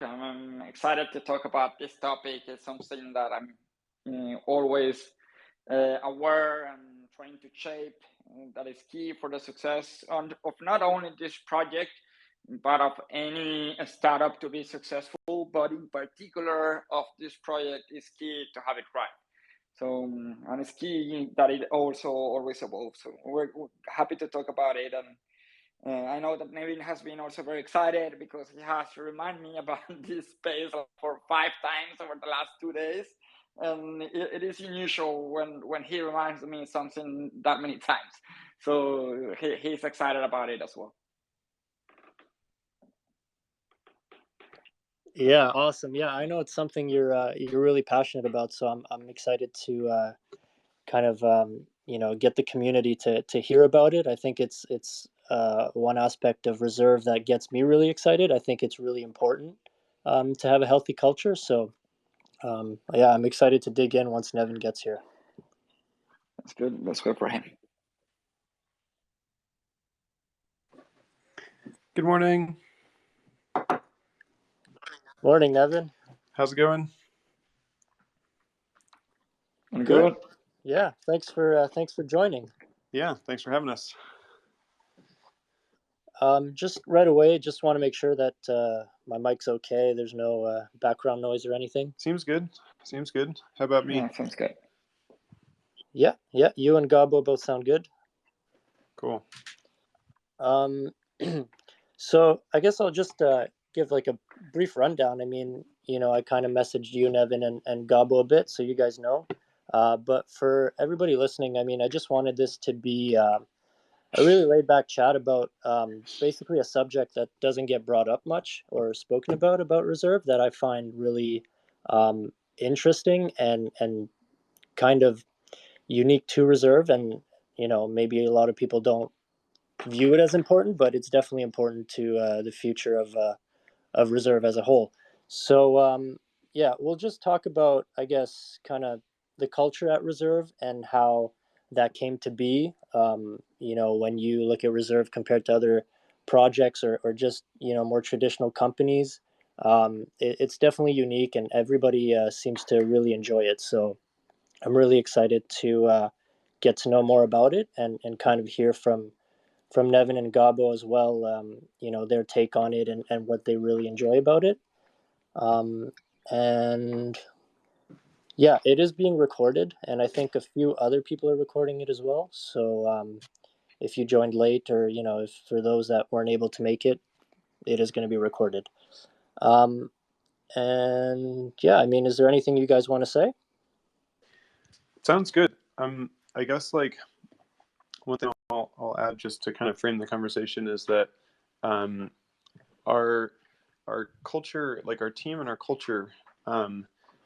I'm excited to talk about this topic. It's something that I'm always aware and trying to shape. That is key for the success of not only this project, but of any startup to be successful. But in particular, of this project is key to have it right. So, and it's key that it also always evolves. So we're happy to talk about it. And I know that Nevin has been also very excited because he has to remind me about this space for 5 times over the last 2 days. And it is unusual when he reminds me something that many times. So he's excited about it as well. Yeah, awesome. Yeah, I know it's something you're really passionate about, so I'm excited to kind of get the community to hear about it. I think it's one aspect of Reserve that gets me really excited. I think it's really important to have a healthy culture. So yeah, I'm excited to dig in once Nevin gets here. That's good. That's good for him. Good morning. Morning, Nevin. How's it going? I'm good. Yeah, thanks for joining. Yeah, thanks for having us. Just right away, just want to make sure that my mic's okay. There's no background noise or anything. Seems good. Seems good. How about me? Yeah, sounds good. Yeah, you and Gabo both sound good. Cool. So I guess I'll just give like a brief rundown. I mean, I kind of messaged you, Nevin, and Gabo a bit, so you guys know. But for everybody listening, I mean, I just wanted this to be a really laid back chat about basically a subject that doesn't get brought up much or spoken about Reserve that I find really interesting and kind of unique to Reserve. And, maybe a lot of people don't view it as important, but it's definitely important to the future of Reserve as a whole. So yeah, we'll just talk about, I guess, kind of the culture at Reserve and how that came to be. When you look at Reserve compared to other projects or just more traditional companies, it's definitely unique, and everybody seems to really enjoy it. So I'm really excited to get to know more about it and kind of hear from Nevin and Gabo as well, their take on it and what they really enjoy about it. And yeah, it is being recorded, and I think a few other people are recording it as well. So if you joined late, or if for those that weren't able to make it, it is going to be recorded. And yeah, I mean, is there anything you guys want to say? Sounds good. I guess like one thing I'll add just to kind of frame the conversation is that our culture, like our team and our culture,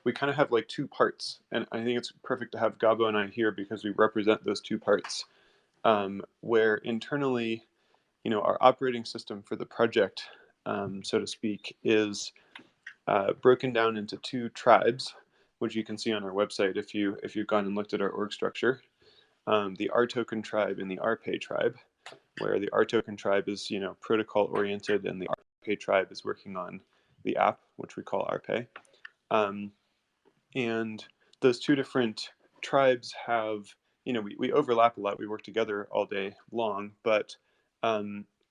we kind of have like two parts, and I think it's perfect to have Gabo and I here because we represent those two parts. Where internally, our operating system for the project, so to speak, is broken down into two tribes, which you can see on our website if you've gone and looked at our org structure. The R token tribe and the RPay tribe, where the R token tribe is protocol oriented, and the RPay tribe is working on the app, which we call RPay. And those two different tribes have, we overlap a lot. We work together all day long, but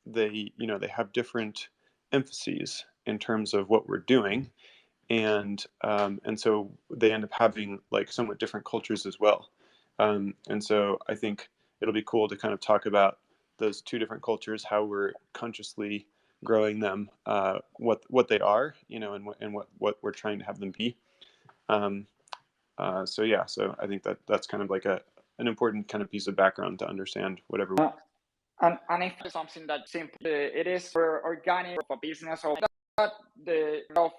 they have different emphases in terms of what we're doing, and so they end up having like somewhat different cultures as well. And so I think it'll be cool to kind of talk about those two different cultures, how we're consciously growing them, what they are, and what we're trying to have them be. So yeah, so I think that's kind of like an important kind of piece of background to understand whatever. And if it's something that simply it is for organic of a business, or that the of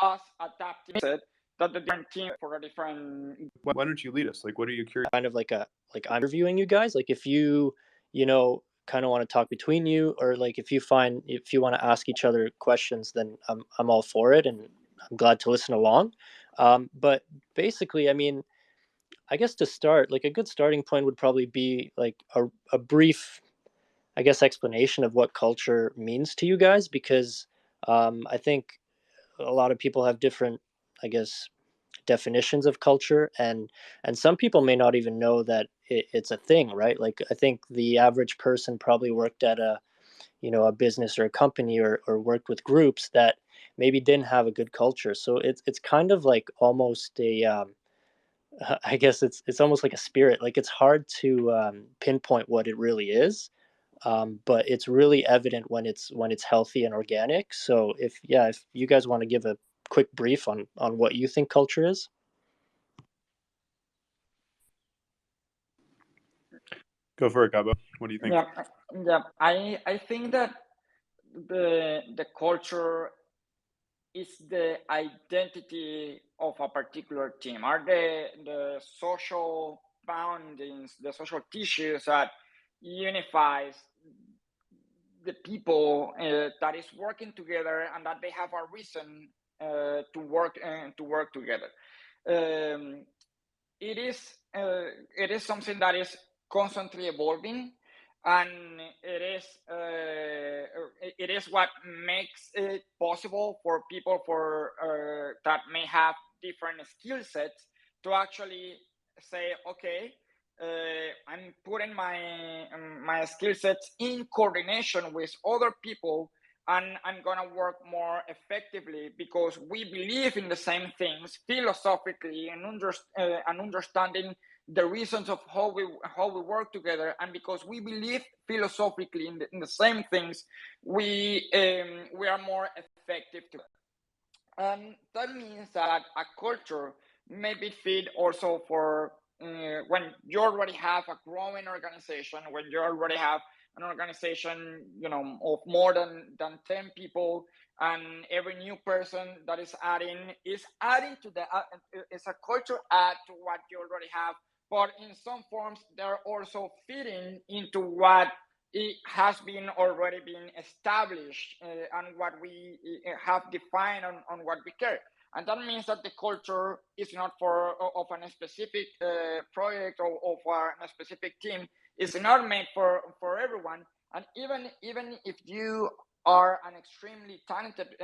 us adapting it, that the different team for a different. Why don't you lead us? Like, what are you curious? Kind of like I'm interviewing you guys. Like if you kind of want to talk between you, or like if you want to ask each other questions, then I'm all for it, and I'm glad to listen along. But basically, I mean, I guess to start, like a good starting point would probably be like a brief, I guess, explanation of what culture means to you guys, because I think a lot of people have different, I guess, definitions of culture, and some people may not even know that it's a thing, right? Like I think the average person probably worked at a, a business or a company, or worked with groups that maybe didn't have a good culture. So it's kind of like almost a I guess it's almost like a spirit. Like it's hard to pinpoint what it really is, but it's really evident when it's healthy and organic. So if you guys want to give a quick brief on what you think culture is. Go for it, Gabo. What do you think? Yeah, yeah. I think that the culture is the identity of a particular team, are the social boundings, the social tissues that unifies the people that is working together, and that they have a reason to work together. Um, it is something that is constantly evolving, and it is what makes it possible for people that may have different skill sets to actually say, okay, I'm putting my skill sets in coordination with other people, and I'm gonna work more effectively because we believe in the same things philosophically, and understanding the reasons of how we work together, and because we believe philosophically in the same things, we are more effective together. And that means that a culture may be fit also for when you already have a growing organization, when you already have an organization, of more than 10 people, and every new person that is adding to the is a culture add to what you already have, but in some forms they're also fitting into what it has been already been established, and what we have defined on what we care. And that means that the culture is not of a specific project, or of a specific team. It's not made for everyone. And even if you are an extremely talented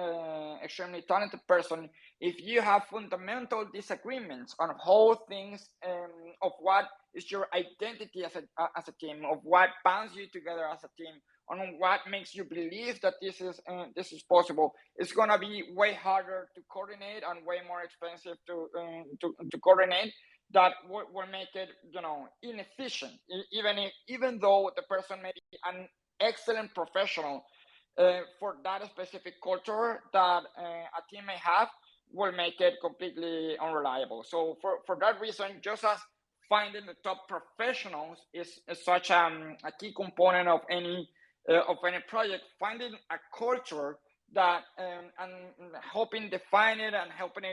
person, if you have fundamental disagreements on how things, of what is your identity as a team, of what binds you together as a team, on what makes you believe that this is possible, it's gonna be way harder to coordinate and way more expensive to coordinate. That will make it, inefficient. Even though the person may be an excellent professional for that specific culture that a team may have, will make it completely unreliable. So for that reason, just as finding the top professionals is such a key component of any project, finding a culture that and helping define it, and helping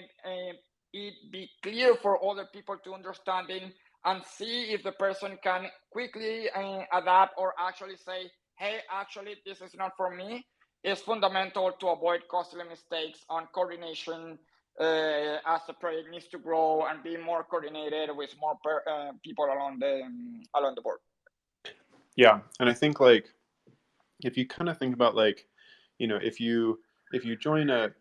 it be clear for other people to understanding, and see if the person can quickly adapt, or actually say, hey, actually this is not for me, is fundamental to avoid costly mistakes on coordination, as the project needs to grow and be more coordinated with more people along the board. Yeah, and I think, like, if you kind of think about, like, if you join a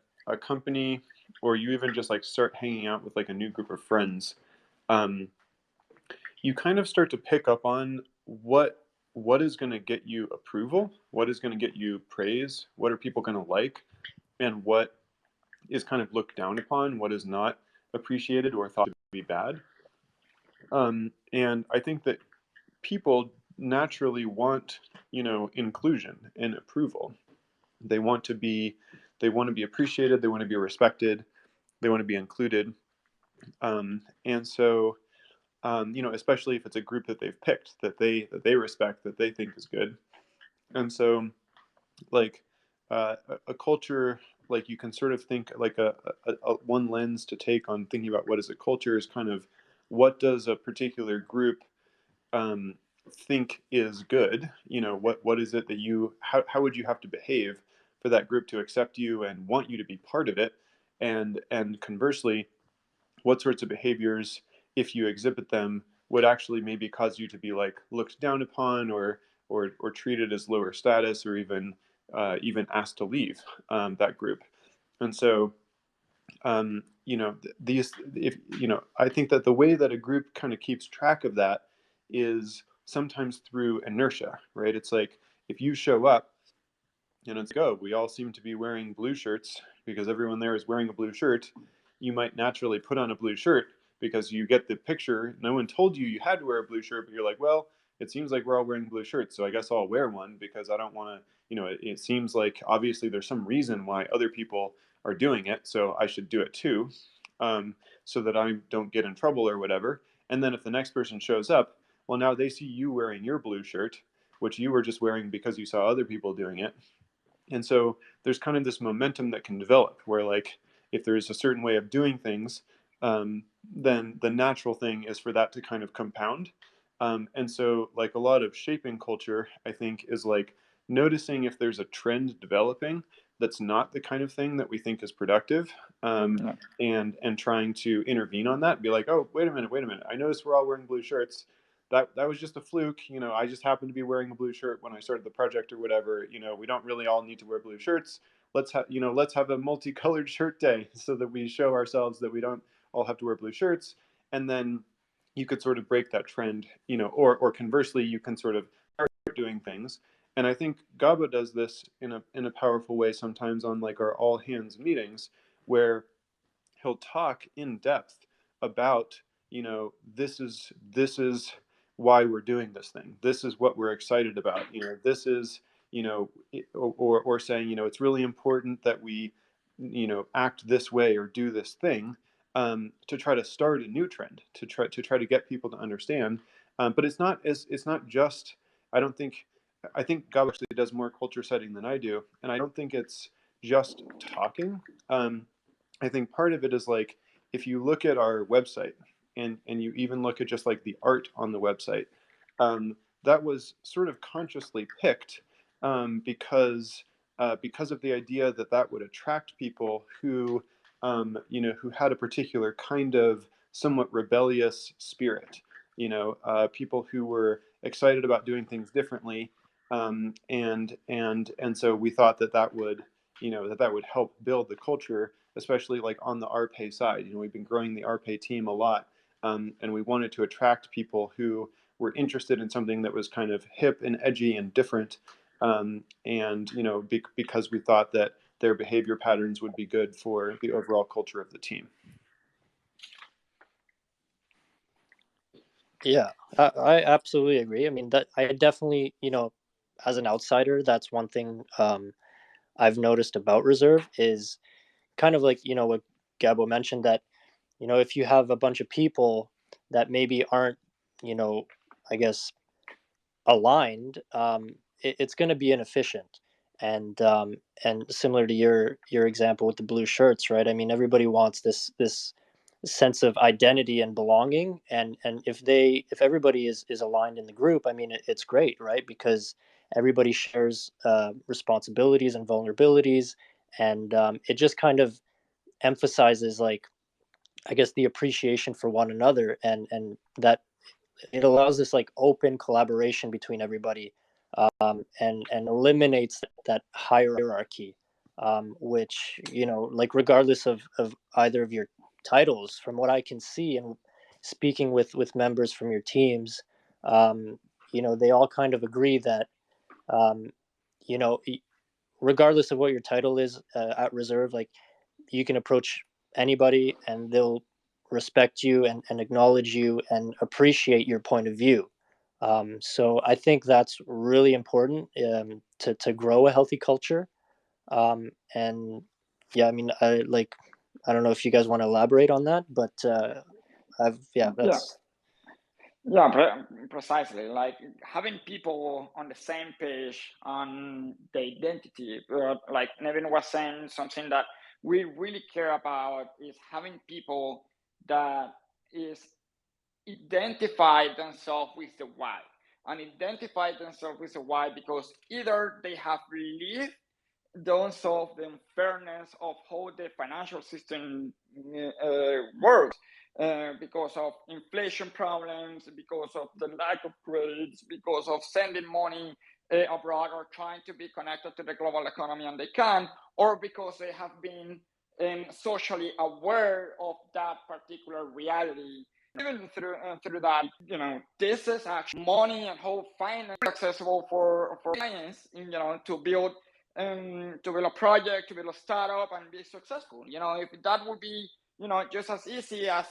company, or you even just like start hanging out with like a new group of friends, you kind of start to pick up on what is going to get you approval, what is going to get you praise, what are people going to like, and what is kind of looked down upon, what is not appreciated or thought to be bad. And I think that people naturally want, inclusion and approval. They want to be appreciated, they want to be respected, they want to be included. And so, especially if it's a group that they've picked, that they respect, that they think is good. And so, like, a culture, like, you can sort of think like a one lens to take on thinking about what is a culture is kind of, what does a particular group think is good? What is it that how would you have to behave for that group to accept you and want you to be part of it? And conversely, what sorts of behaviors, if you exhibit them, would actually maybe cause you to be like looked down upon, or treated as lower status, or even asked to leave that group. And so I think that the way that a group kind of keeps track of that is sometimes through inertia, right? It's like if you show up and it's like, oh, we all seem to be wearing blue shirts because everyone there is wearing a blue shirt, you might naturally put on a blue shirt because you get the picture. No one told you you had to wear a blue shirt, but you're like, well, it seems like we're all wearing blue shirts, so I guess I'll wear one because I don't want to, it seems like obviously there's some reason why other people are doing it, so I should do it too, so that I don't get in trouble or whatever. And then if the next person shows up, well, now they see you wearing your blue shirt, which you were just wearing because you saw other people doing it. And so there's kind of this momentum that can develop where, like, if there's a certain way of doing things, then the natural thing is for that to kind of compound. And so, like, a lot of shaping culture, I think, is like noticing if there's a trend developing that's not the kind of thing that we think is productive, and trying to intervene on that. Be like, oh, wait a minute. I noticed we're all wearing blue shirts. That was just a fluke. I just happened to be wearing a blue shirt when I started the project or whatever. We don't really all need to wear blue shirts. Let's have a multicolored shirt day so that we show ourselves that we don't all have to wear blue shirts. And then you could sort of break that trend, or conversely, you can sort of start doing things. And I think Gabo does this in a powerful way sometimes on, like, our all hands meetings, where he'll talk in depth about, this is why we're doing this thing. This is what we're excited about. This is, or saying, it's really important that we, act this way or do this thing, to try to start a new trend, to try to get people to understand. But it's not just. I don't think. I think Gab actually does more culture setting than I do, and I don't think it's just talking. I think part of it is, like, if you look at our website and you even look at just like the art on the website, that was sort of consciously picked, because of the idea that that would attract people who had a particular kind of somewhat rebellious spirit, people who were excited about doing things differently, and so we thought that would that would help build the culture, especially like on the RPay side. We've been growing the RPay team a lot, and we wanted to attract people who were interested in something that was kind of hip and edgy and different, and because we thought that their behavior patterns would be good for the overall culture of the team. Yeah, I absolutely agree. I mean, that I definitely, as an outsider, that's one thing I've noticed about Reserve is kind of like, what Gabo mentioned, that, if you have a bunch of people that maybe aren't, I guess, aligned, it's going to be inefficient. And similar to your example with the blue shirts, right? I mean, everybody wants this sense of identity and belonging, and if everybody is aligned in the group, I mean, it's great, right? Because everybody shares responsibilities and vulnerabilities, and it just kind of emphasizes, like, I guess, the appreciation for one another, and that it allows this like open collaboration between everybody, and eliminates that hierarchy, which, like, regardless of either of your titles, from what I can see and speaking with members from your teams, they all kind of agree that, um, you know regardless of what your title is at Reserve, like, you can approach anybody and they'll respect you and acknowledge you and appreciate your point of view. So I think that's really important, to grow a healthy culture. And yeah, I mean, I don't know if you guys want to elaborate on that, but Yeah, that's precisely. Like, having people on the same page on the identity. Like Nevin was saying, something that we really care about is having people that is identify themselves with the why, and identify themselves with the why because either they have lived themselves the unfairness of how the financial system works, because of inflation problems, because of the lack of grades, because of sending money abroad or trying to be connected to the global economy and they can, or because they have been socially aware of that particular reality. Even through that, this is actually money and how finance is accessible for clients, to build a project, to build a startup and be successful. If that would be, just as easy as,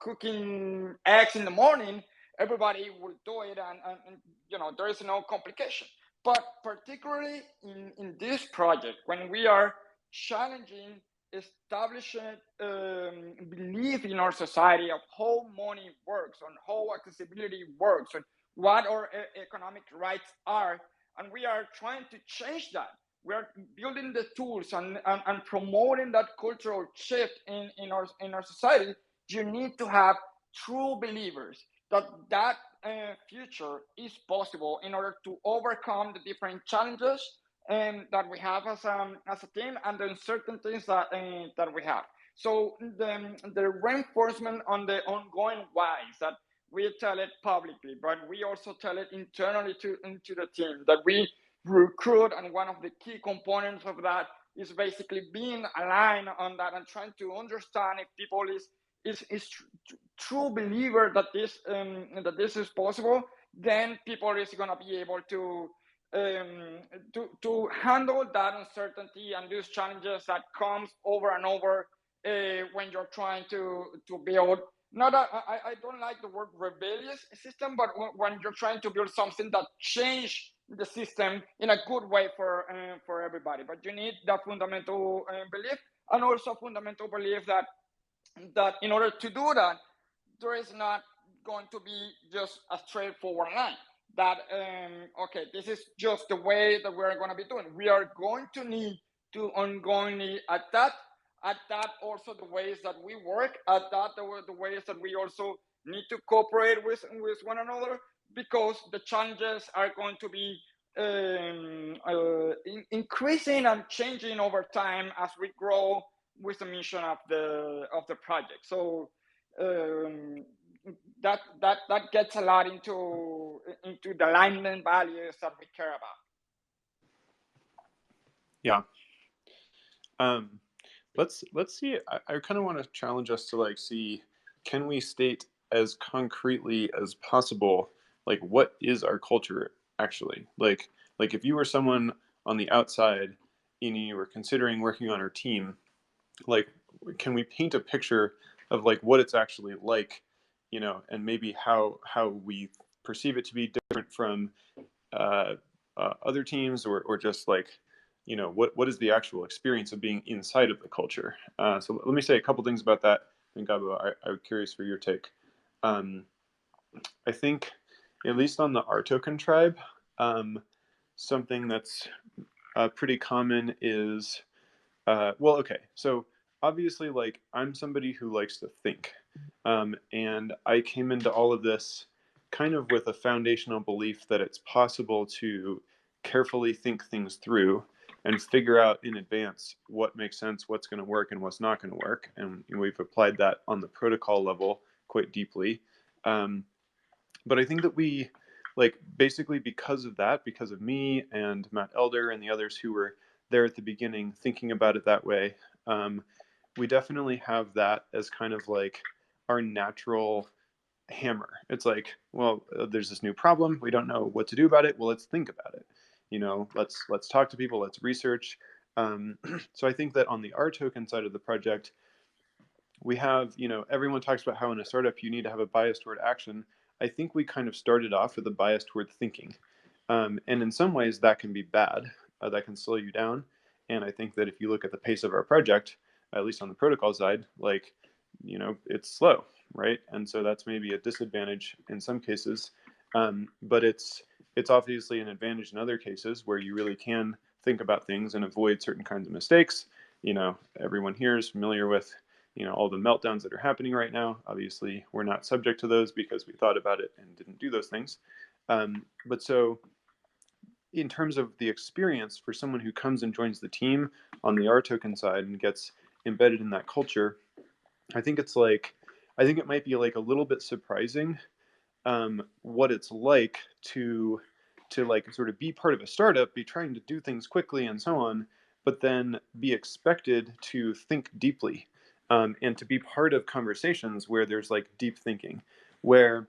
cooking eggs in the morning, everybody will do it, and there is no complication. But particularly in this project, when we are challenging establishing belief in our society of how money works, on how accessibility works, on what our economic rights are, and we are trying to change that. We are building the tools and promoting that cultural shift in our society. You need to have true believers that future is possible in order to overcome the different challenges that we have as a team and the uncertainties that we have. So the reinforcement on the ongoing whys that we tell it publicly, but we also tell it internally into the team that we recruit, and one of the key components of that is basically being aligned on that and trying to understand if people is true believer that this is possible. Then people is going to be able to handle that uncertainty and those challenges that comes over and over when you're trying to build not I don't like the word rebellious system, but when you're trying to build something that change the system in a good way for everybody. But you need that fundamental belief, and also fundamental belief that in order to do that, there is not going to be just a straightforward line that okay, this is just the way that we're going to be doing. We are going to need to ongoingly adapt also the ways that we work, adapt the ways that we also need to cooperate with one another, because the challenges are going to be increasing and changing over time as we grow with the mission of the project. So that gets a lot into the alignment values that we care about. Yeah. Let's see. I kind of want to challenge us to see, can we state as concretely as possible what is our culture actually? Like if you were someone on the outside and you were considering working on our team, can we paint a picture of what it's actually like, and maybe how we perceive it to be different from other teams, or just what is the actual experience of being inside of the culture? So let me say a couple things about that. And Gabo, I'm curious for your take. I think, at least on the R token tribe, something that's pretty common is, so obviously, I'm somebody who likes to think. And I came into all of this kind of with a foundational belief that it's possible to carefully think things through and figure out in advance what makes sense, what's going to work, and what's not going to work. And we've applied that on the protocol level quite deeply. But I think that we, basically because of that, because of me and Matt Elder and the others who were there at the beginning thinking about it that way, we definitely have that as kind of our natural hammer. It's well, there's this new problem. We don't know what to do about it. Well, let's think about it. Let's talk to people. Let's research. So I think that on the R token side of the project, we have, everyone talks about how in a startup you need to have a bias toward action. I think we kind of started off with a bias toward thinking. And in some ways that can be bad. That can slow you down. And I think that if you look at the pace of our project, at least on the protocol side, it's slow, right? And so that's maybe a disadvantage in some cases. But it's obviously an advantage in other cases where you really can think about things and avoid certain kinds of mistakes. Everyone here is familiar with all the meltdowns that are happening right now. Obviously, we're not subject to those because we thought about it and didn't do those things. But so in terms of the experience for someone who comes and joins the team on the R token side and gets embedded in that culture, I think it's I think it might be a little bit surprising what it's like to sort of be part of a startup, be trying to do things quickly and so on, but then be expected to think deeply, and to be part of conversations where there's like deep thinking, where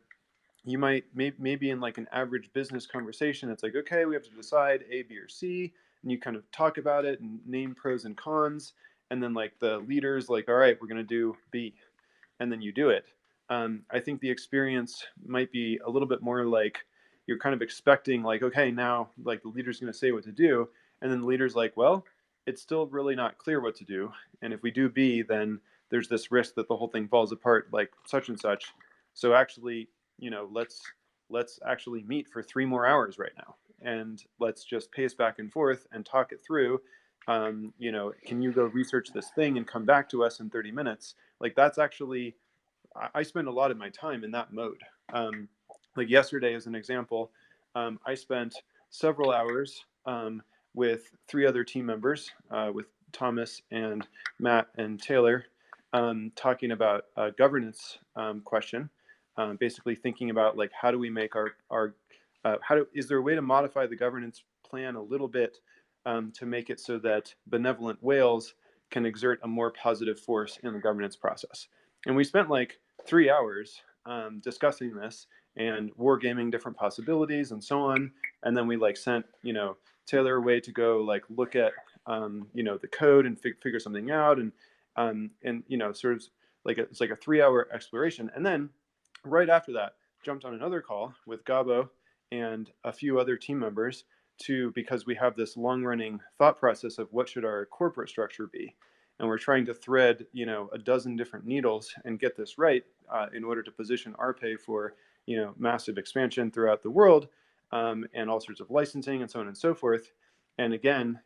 you might maybe in like an average business conversation, it's like, okay, we have to decide A, B, or C, and you kind of talk about it and name pros and cons, and then like the leader's like, all right, we're going to do B, and then you do it. I think the experience might be a little bit more like you're kind of expecting like, okay, now like the leader's going to say what to do, and then the leader's like, well, it's still really not clear what to do, and if we do B, then there's this risk that the whole thing falls apart like such and such. So actually, let's actually meet for 3 more hours right now, and let's just pace back and forth and talk it through. Can you go research this thing and come back to us in 30 minutes? Like that's actually, I spend a lot of my time in that mode. Like yesterday, as an example, I spent several hours with 3 other team members, with Thomas and Matt and Taylor, talking about a governance question. Basically thinking about like, how do we make our is there a way to modify the governance plan a little bit, to make it so that benevolent whales can exert a more positive force in the governance process? And we spent like 3 hours discussing this and wargaming different possibilities and so on. And then we like sent, Taylor away to go like look at, the code and figure something out. And sort of like it's like a 3-hour exploration. And then right after that, jumped on another call with Gabo and a few other team members because we have this long-running thought process of what should our corporate structure be. And we're trying to thread, a dozen different needles and get this right, in order to position RPay for, massive expansion throughout the world, and all sorts of licensing and so on and so forth. And again,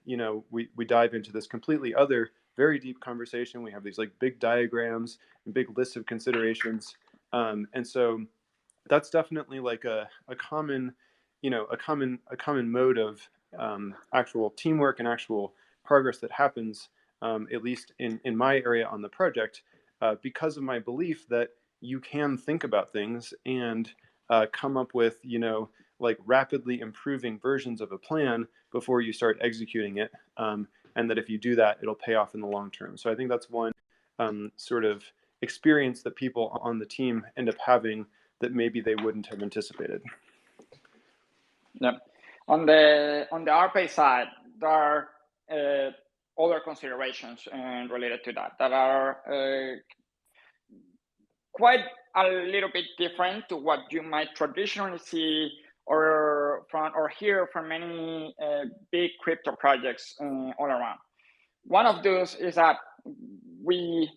we dive into this completely other, very deep conversation. We have these like big diagrams and big lists of considerations. And so that's definitely like a common mode of actual teamwork and actual progress that happens, at least in my area on the project, because of my belief that you can think about things and come up with like rapidly improving versions of a plan before you start executing it, and that if you do that, it'll pay off in the long term. So I think that's one sort of experience that people on the team end up having that maybe they wouldn't have anticipated. Yep. On the RPay side, there are other considerations related to that are quite a little bit different to what you might traditionally see or hear from many big crypto projects all around. One of those is that we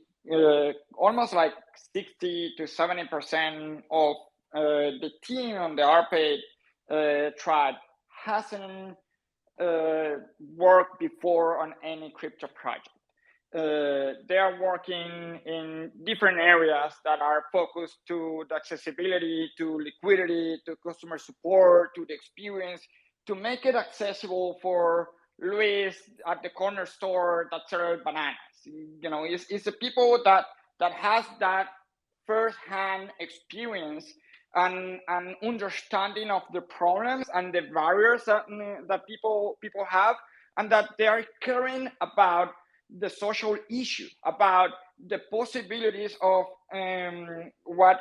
almost like 60 to 70% of the team on the RPay tribe hasn't worked before on any crypto project. They are working in different areas that are focused to the accessibility, to liquidity, to customer support, to the experience, to make it accessible for Luis at the corner store that sells bananas. It's the people that has that first-hand experience and understanding of the problems and the barriers that people have, and that they are caring about the social issue, about the possibilities of what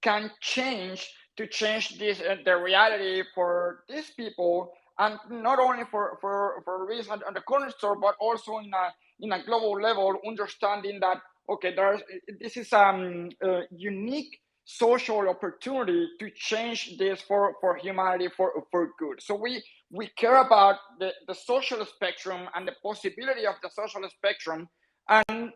can change to change this the reality for these people, and not only for Luis on the corner store, but also in a global level, understanding that this is a unique social opportunity to change this for humanity for good. So we care about the social spectrum and the possibility of the social spectrum, and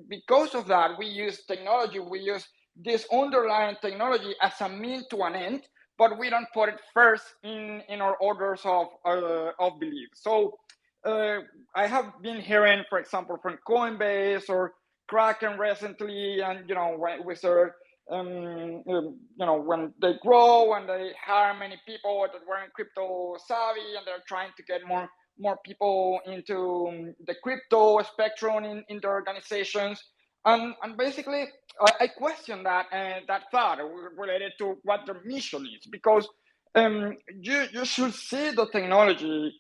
because of that, we use technology. We use this underlying technology as a mean to an end, but we don't put it first in our orders of belief. So I have been hearing, for example, from Coinbase or Kraken recently, and when we start, when they grow and they hire many people that weren't crypto savvy, and they're trying to get more people into the crypto spectrum in their organizations, and basically I question that thought related to what their mission is, because you should see the technology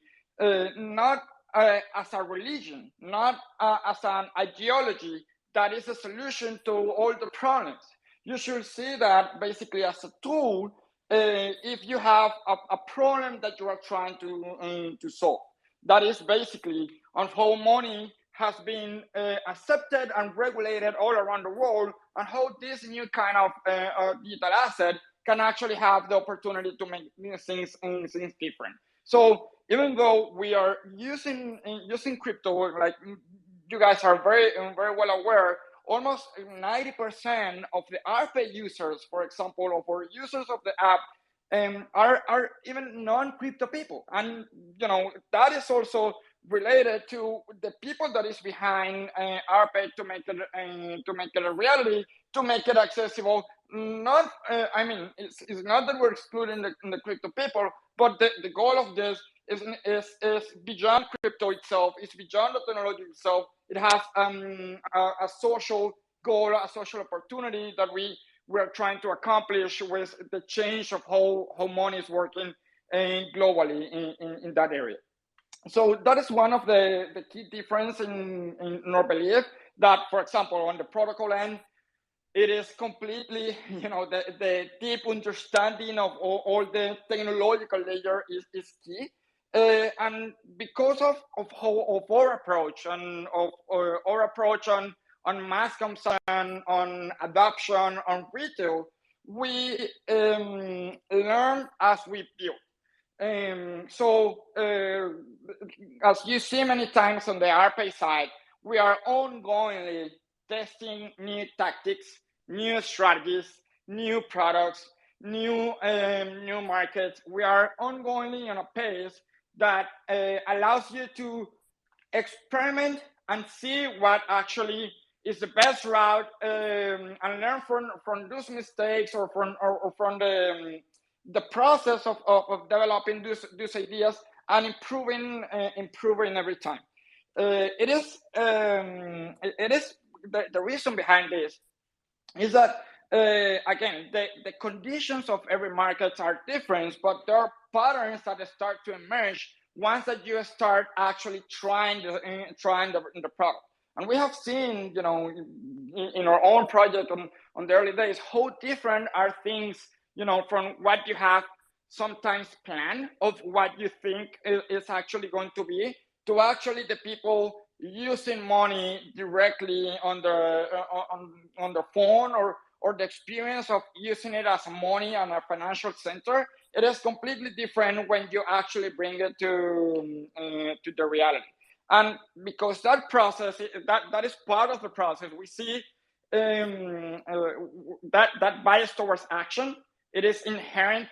not as a religion, not as an ideology that is a solution to all the problems. You should see that basically as a tool if you have a problem that you are trying to solve. That is basically on how money has been accepted and regulated all around the world, and how this new kind of digital asset can actually have the opportunity to make things different. So even though we are using crypto, like you guys are very well aware, almost 90% of the RP users, for example, of our users of the app, are even non-crypto people, and that is also related to the people that is behind RP to make it a reality, to make it accessible. Not, I mean, it's not that we're excluding the crypto people, but the goal of this is beyond crypto itself. It's beyond the technology itself. It has a social goal, a social opportunity that we're trying to accomplish with the change of how money is working globally in that area. So that is one of the key difference in our belief, that, for example, on the protocol end, it is completely, the deep understanding of all the technological layer is key. And because of our approach, and of our approach on mass consumption, on adoption, on retail, we learn as we build. So as you see many times on the RPA side, we are ongoingly testing new tactics, new strategies, new products, new markets. We are ongoingly on a pace that allows you to experiment and see what actually is the best route, and learn from those mistakes, or from the process of developing these ideas, and improving every time. It is the reason behind this is that again, the conditions of every market are different, but there are patterns that start to emerge once that you start actually trying the product. And we have seen, in our own project on the early days, how different are things, from what you have sometimes planned, of what you think is actually going to be, to actually the people using money directly on the phone, or the experience of using it as money on a financial center. It is completely different when you actually bring it to the reality. And because that process, that is part of the process, we see that bias towards action. It is inherent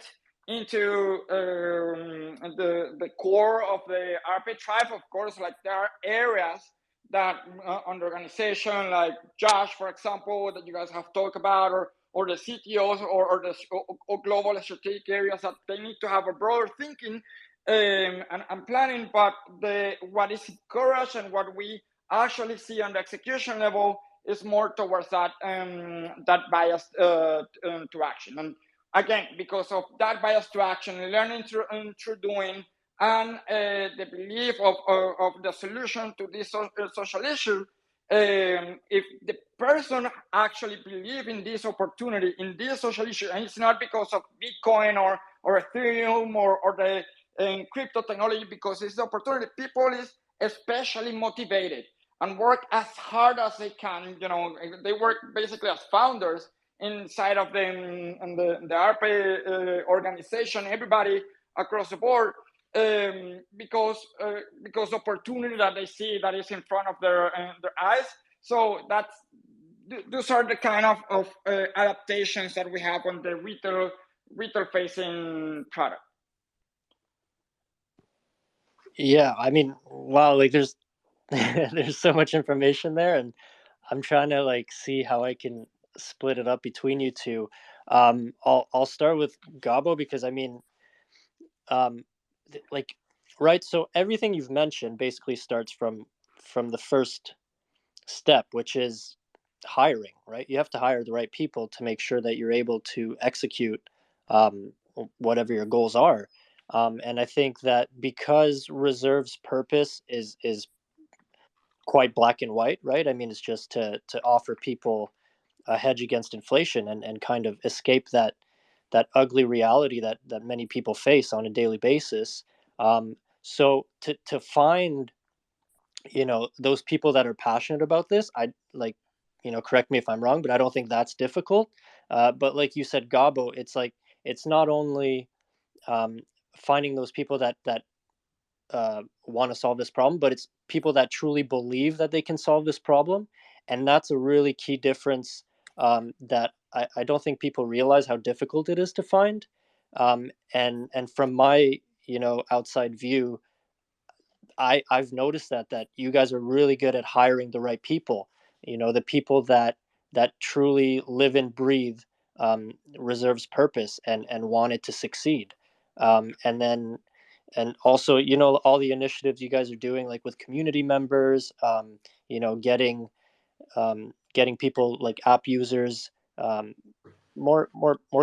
into the core of the RP tribe. Of course, like, there are areas that on the organization, like Josh, for example, that you guys have talked about, or the CTOs, or global strategic areas, that they need to have a broader thinking and planning. But what is encouraged, and what we actually see on the execution level, is more towards that bias to action. And again, because of that bias to action, learning through doing, and the belief of the solution to this social issue, if the person actually believes in this opportunity, in this social issue, and it's not because of Bitcoin or Ethereum or the crypto technology, because it's the opportunity, people is especially motivated and work as hard as they can. They work basically as founders inside of the RP organization, everybody across the board, because opportunity that they see that is in front of their eyes. So those are the kind of adaptations that we have on the retail facing product. Yeah, I mean, wow, like there's there's so much information there, and I'm trying to like see how I can split it up between you two. I'll start with Gabo, because I mean, like, right, so everything you've mentioned basically starts from the first step, which is hiring, right? You have to hire the right people to make sure that you're able to execute whatever your goals are. And I think that because reserve's purpose is quite black and white, right? I mean, it's just to offer people a hedge against inflation and kind of escape that ugly reality that many people face on a daily basis. So to find, those people that are passionate about this, I like, correct me if I'm wrong, but I don't think that's difficult. But like you said, Gabo, it's like it's not only um, finding those people that want to solve this problem, but it's people that truly believe that they can solve this problem, and that's a really key difference that I don't think people realize how difficult it is to find. And from my outside view, I've noticed that you guys are really good at hiring the right people. The people that truly live and breathe Reserve's purpose and want it to succeed. And also, all the initiatives you guys are doing, like with community members, getting people like app users um, more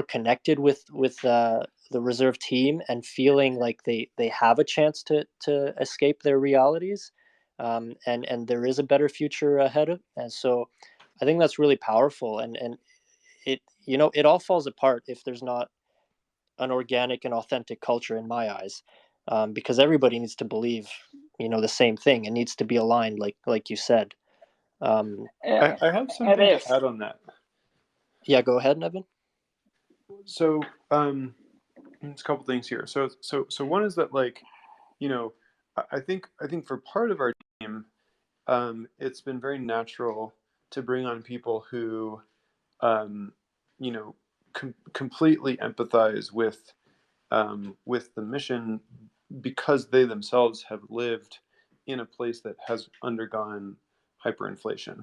connected with the reserve team and feeling like they have a chance to escape their realities, and there is a better future ahead of. And so I think that's really powerful, and it all falls apart if there's not an organic and authentic culture in my eyes, because everybody needs to believe the same thing. It needs to be aligned, like you said. um, I have It something to is. add on that. yeah, go ahead, Nevin. So there's a couple things here. So one is that, like, I think for part of our team, it's been very natural to bring on people who um, completely empathize with the mission, because they themselves have lived in a place that has undergone hyperinflation.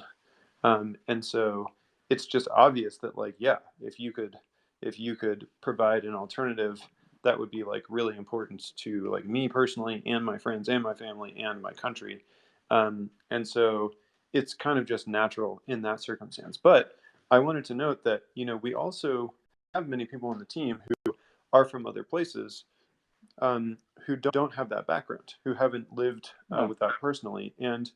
And so it's just obvious that, like, yeah, if you could provide an alternative, that would be like really important to, like, me personally and my friends and my family and my country. And so it's kind of just natural in that circumstance. But I wanted to note that, we also have many people on the team who are from other places, who don't have that background, who haven't lived Yeah. with that personally. And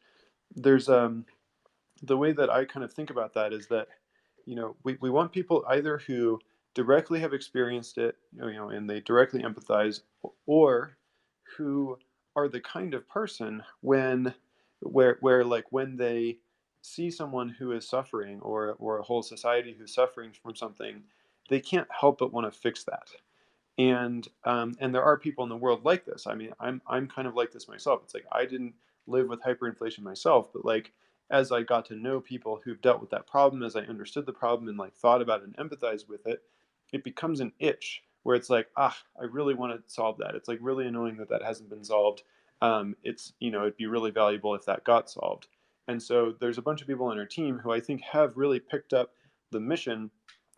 there's the way that I kind of think about that is that, we want people either who directly have experienced it, and they directly empathize, or who are the kind of person where like when they see someone who is suffering, or a whole society who's suffering from something, they can't help but want to fix that. And there are people in the world like this. I mean, I'm kind of like this myself. It's like I didn't live with hyperinflation myself, but, like, as I got to know people who've dealt with that problem, as I understood the problem and, like, thought about it and empathized with it, it becomes an itch where it's like, I really want to solve that. It's like really annoying that hasn't been solved. It'd be really valuable if that got solved. And so there's a bunch of people on our team who I think have really picked up the mission,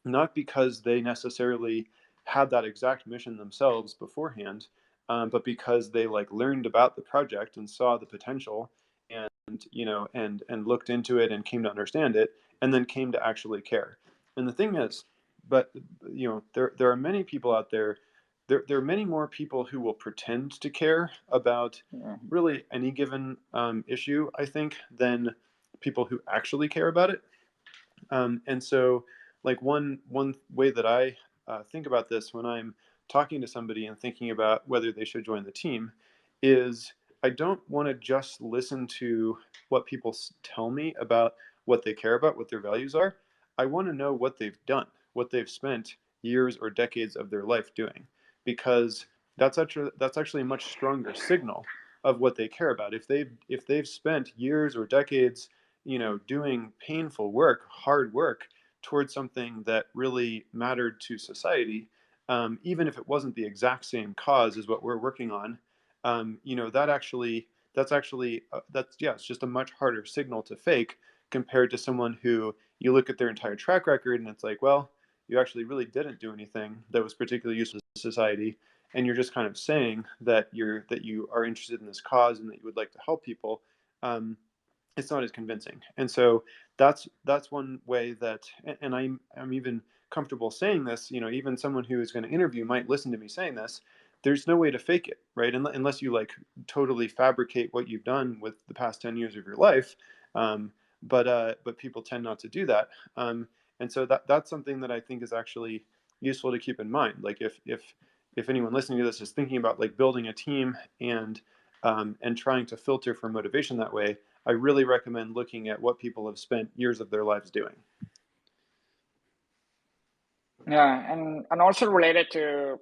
not because they necessarily had that exact mission themselves beforehand, but because they, like, learned about the project and saw the potential, and looked into it and came to understand it, and then came to actually care. And the thing is, but there are many people out there. There are many more people who will pretend to care about Yeah. really any given issue, I think, than people who actually care about it. And so, like, one way that I think about this when I'm talking to somebody and thinking about whether they should join the team is, I don't want to just listen to what people tell me about what they care about, what their values are. I want to know what they've done, what they've spent years or decades of their life doing, because that's actually a much stronger signal of what they care about. If they've spent years or decades, doing painful work, hard work towards something that really mattered to society, even if it wasn't the exact same cause as what we're working on, that's, yeah, it's just a much harder signal to fake compared to someone who you look at their entire track record and it's like, well, you actually really didn't do anything that was particularly useful to society, and you're just kind of saying that you are interested in this cause and that you would like to help people. It's not as convincing. And so that's one way that, and I'm even comfortable saying this, even someone who is going to interview might listen to me saying this. there's no way to fake it, right? Unless you like totally fabricate what you've done with the past 10 years of your life. But people tend not to do that. And so that's something that I think is actually useful to keep in mind. Like if anyone listening to this is thinking about like building a team and trying to filter for motivation that way, I really recommend looking at what people have spent years of their lives doing. Yeah, and also related to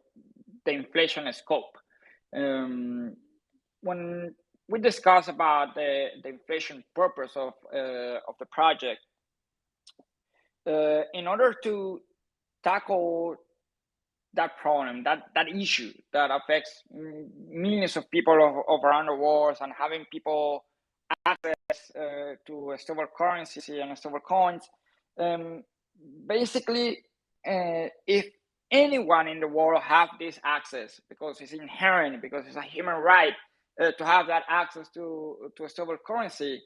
the inflation scope. When we discuss about the inflation purpose of the project, in order to tackle that problem, that issue that affects millions of people of around the world, and having people access to a stable currency and stable coins, basically, if anyone in the world have this access, because it's inherent, because it's a human right to have that access to a stable currency,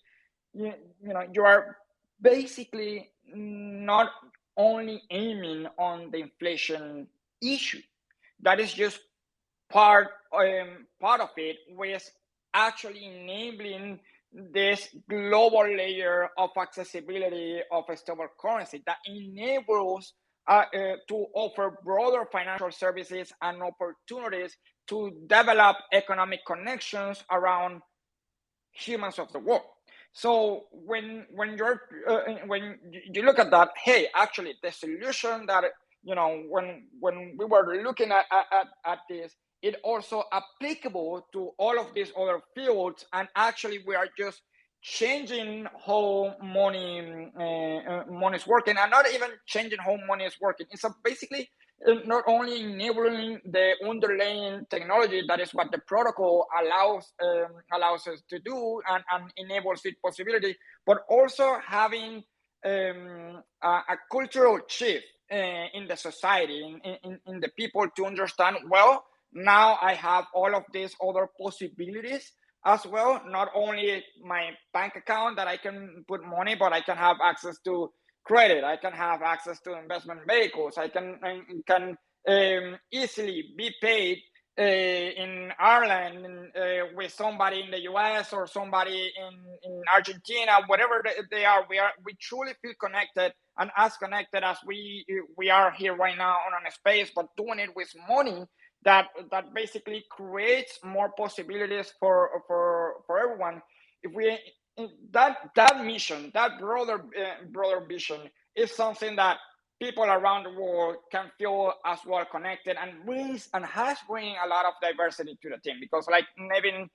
you know, you are basically not only aiming on the inflation issue. That is just part of it, with actually enabling this global layer of accessibility of a stable currency that enables to offer broader financial services and opportunities to develop economic connections around humans of the world. So when you look at that, hey, actually the solution that, you know, when we were looking at this, it also applicable to all of these other fields, and actually we are just changing how money is working, and not even changing how money is working. It's basically not only enabling the underlying technology, that is what the protocol allows us to do, and enables its possibility, but also having a cultural shift in the society, in the people, to understand, well, now I have all of these other possibilities as well. Not only my bank account that I can put money, but I can have access to credit. I can have access to investment vehicles. I can easily be paid in Ireland with somebody in the US, or somebody in Argentina, whatever they are. We truly feel connected, and as connected as we are here right now on a space, but doing it with money that basically creates more possibilities for everyone. If we that mission, that broader vision, is something that people around the world can feel as well connected, and brings and has bring a lot of diversity to the team. Because like Nevin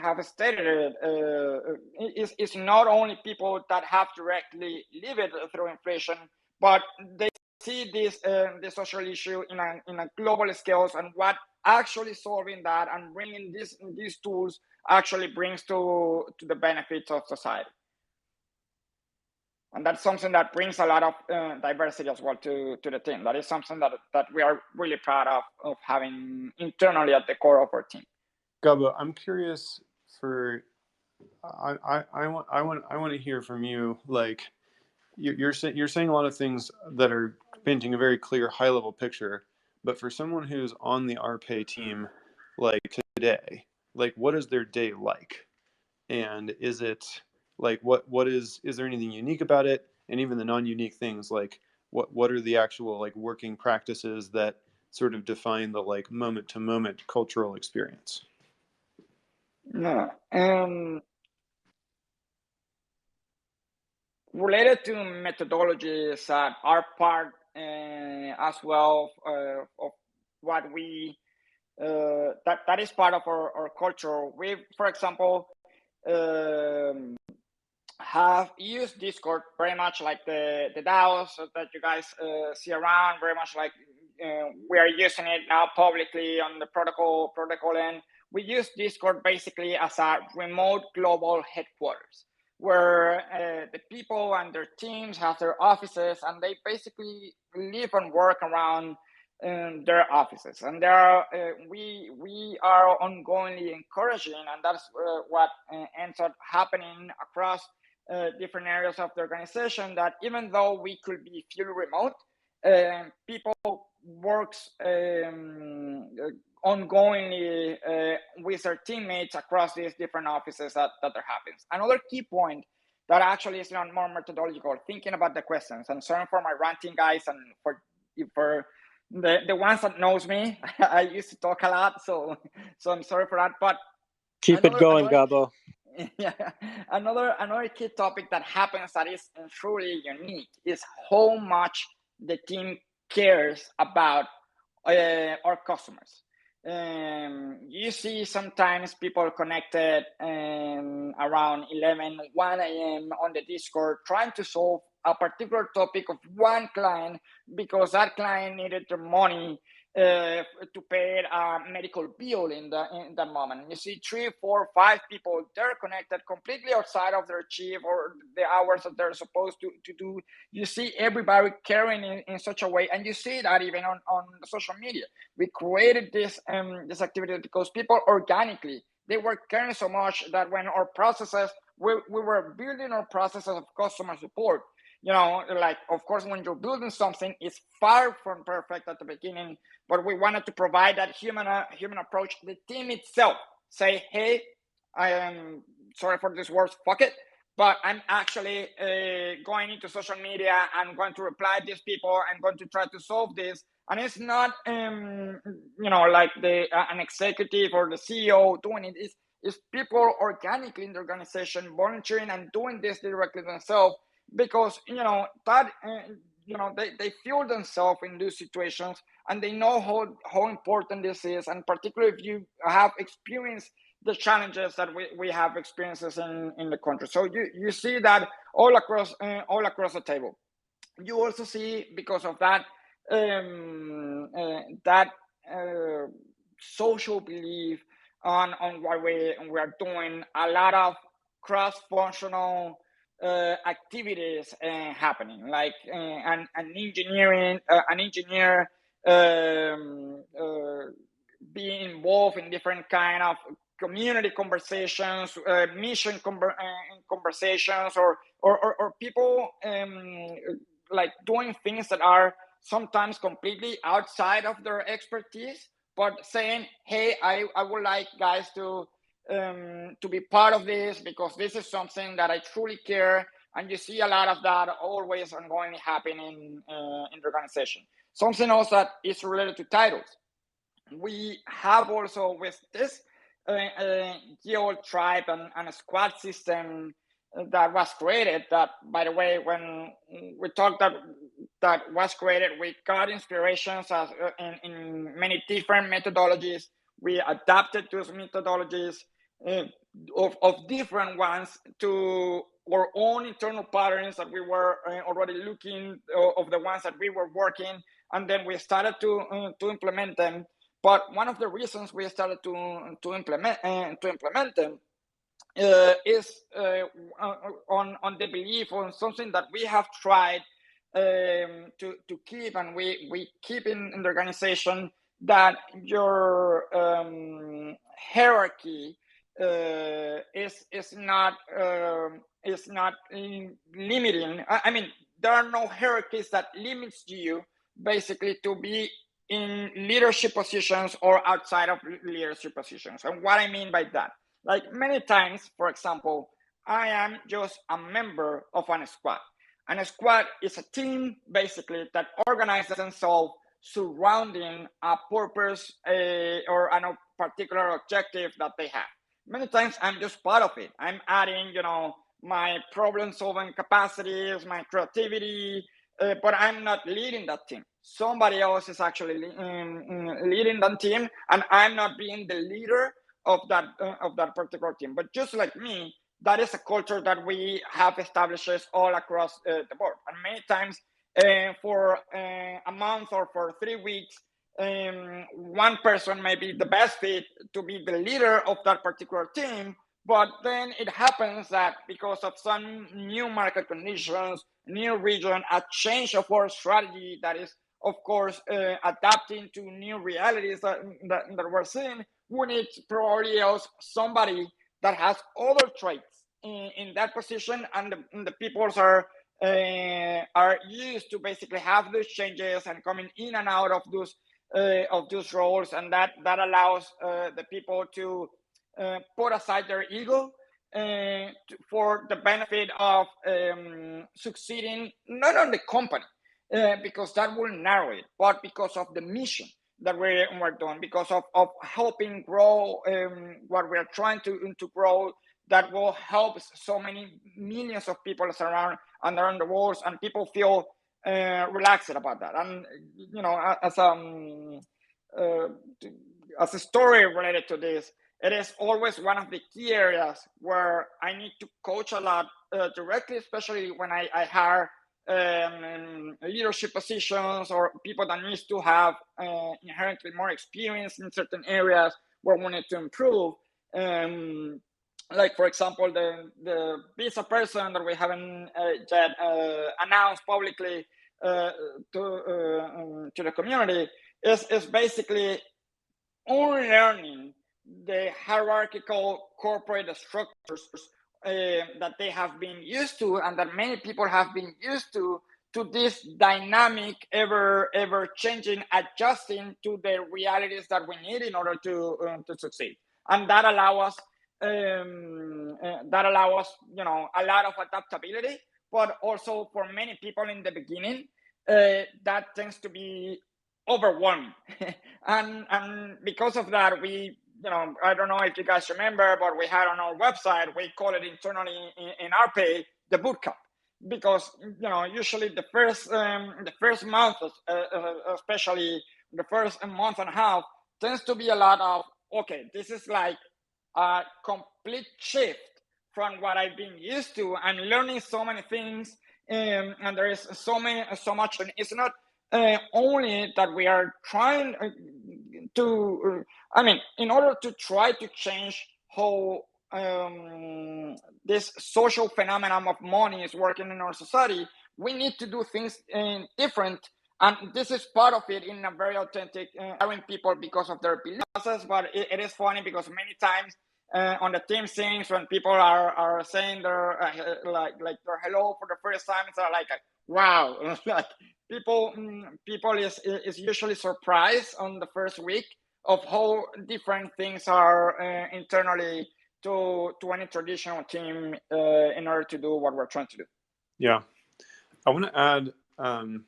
have stated, it's not only people that have directly lived through inflation, but they see this the social issue in a global scale, and what actually solving that and bringing these tools actually brings to the benefits of society. And that's something that brings a lot of diversity as well to the team. That is something that we are really proud of having internally at the core of our team. Gabo, I'm curious for I want to hear from you. Like you're saying a lot of things that are painting a very clear high level picture, but for someone who's on the RPay team, like today, like what is their day like, and is it like what is there anything unique about it, and even the non-unique things, like what are the actual like working practices that sort of define the like moment to moment cultural experience? Yeah. Related to methodologies that are part as well of what we that is part of our culture. We, for example, have used Discord very much like the DAOs that you guys see around, very much like we are using it now publicly on the protocol end. We use Discord basically as a remote global headquarters, where the people and their teams have their offices, and they basically live and work around their offices. And there are we are ongoingly encouraging, and that's what ends up happening across different areas of the organization, that even though we could be fully remote, people works ongoingly with their teammates across these different offices that happens. Another key point that actually is not more methodological, thinking about the questions. And sorry for my ranting, guys, and for the ones that knows me, I used to talk a lot, so I'm sorry for that. But keep it going, Gabo. Yeah, another key topic that happens that is truly unique is how much the team cares about our customers. You see sometimes people connected around 1 a.m. on the Discord trying to solve a particular topic of one client because that client needed the money to pay a medical bill in that moment. You see 3, 4, 5 people, they're connected completely outside of their shift or the hours that they're supposed to do. You see everybody caring in such a way, and you see that even on social media. We created this activity because people organically, they were caring so much that when our processes, we were building our processes of customer support. Like, of course, when you're building something, it's far from perfect at the beginning, but we wanted to provide that human approach. The team itself say, hey, I am sorry for this words, fuck it, but I'm actually going into social media. I'm going to reply to these people. I'm going to try to solve this. And it's not, like an executive or the CEO doing it. It's people organically in the organization volunteering and doing this directly themselves, because they feel themselves in these situations, and they know how important this is, and particularly if you have experienced the challenges that we have experiences in the country. So you see that all across the table. You also see, because of that social belief on what we are doing, a lot of cross-functional activities happening, like an engineer being involved in different kind of community conversations, mission conversations, or people like doing things that are sometimes completely outside of their expertise, but saying, hey, I would like guys to be part of this because this is something that I truly care. And you see a lot of that always ongoing happening in the organization. Something else that is related to titles. We have also, with this Geo tribe and a squad system that was created, that, by the way, when we talked that was created, we got inspirations in many different methodologies. We adapted those methodologies of different ones to our own internal patterns that we were already looking of the ones that we were working, and then we started to implement them. But one of the reasons we started to implement them is on the belief on something that we have tried to keep, and we keep in the organization, that your hierarchy is not limiting. I mean, there are no hierarchies that limits you basically to be in leadership positions or outside of leadership positions. And what I mean by that, like many times, for example, I am just a member of a squad. And a squad is a team basically that organizes themselves surrounding a purpose or a particular objective that they have. Many times I'm just part of it. I'm adding, my problem solving capacities, my creativity, but I'm not leading that team. Somebody else is actually leading that team, and I'm not being the leader of that particular team. But just like me, that is a culture that we have established all across the board. And many times for a month or for 3 weeks, one person may be the best fit to be the leader of that particular team, but then it happens that because of some new market conditions, new region, a change of our strategy that is, of course, adapting to new realities that we're seeing, we need probably else somebody that has other traits in that position, and the peoples are are used to basically have those changes and coming in and out of those roles, and that allows the people to put aside their ego for the benefit of succeeding not on the company, because that will narrow it, but because of the mission that we're doing, because of helping grow what we're trying to grow, that will help so many millions of people around the world, and people feel relaxed about that. And as a story related to this, it is always one of the key areas where I need to coach a lot directly, especially when I hire leadership positions or people that needs to have inherently more experience in certain areas where we need to improve. Like, for example, the visa person that we haven't yet announced publicly to the community is basically unlearning the hierarchical corporate structures that they have been used to, and that many people have been used to this dynamic, ever changing, adjusting to the realities that we need in order to succeed. And that allows us a lot of adaptability, but also for many people in the beginning that tends to be overwhelming. and because of that, I don't know if you guys remember, but we had on our website, we call it internally in our pay, the bootcamp, because usually the first month, especially the first month and a half, tends to be a lot of, okay, this is like a complete shift from what I've been used to. I'm learning so many things, and there is so much, and it's not only that we are trying to, in order to try to change how this social phenomenon of money is working in our society, we need to do things different. And this is part of it in a very authentic, hiring people because of their belief process. But it is funny because many times on the team things, when people are saying their like their hello for the first time, it's like, wow, like people is usually surprised on the first week of how different things are internally to any traditional team in order to do what we're trying to do. Yeah, I want to add.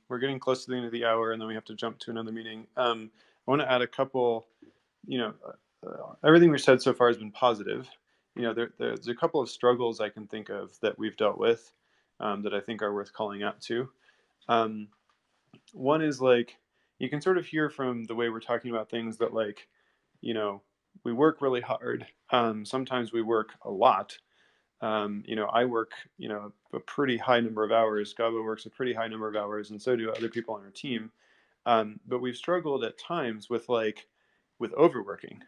We're getting close to the end of the hour, and then we have to jump to another meeting. I want to add a couple. Everything we've said so far has been positive. There's a couple of struggles I can think of that we've dealt with that I think are worth calling out to. One is, like, you can sort of hear from the way we're talking about things that, like, we work really hard. Sometimes we work a lot. I work, a pretty high number of hours. Gabo works a pretty high number of hours, and so do other people on our team. But we've struggled at times with overworking,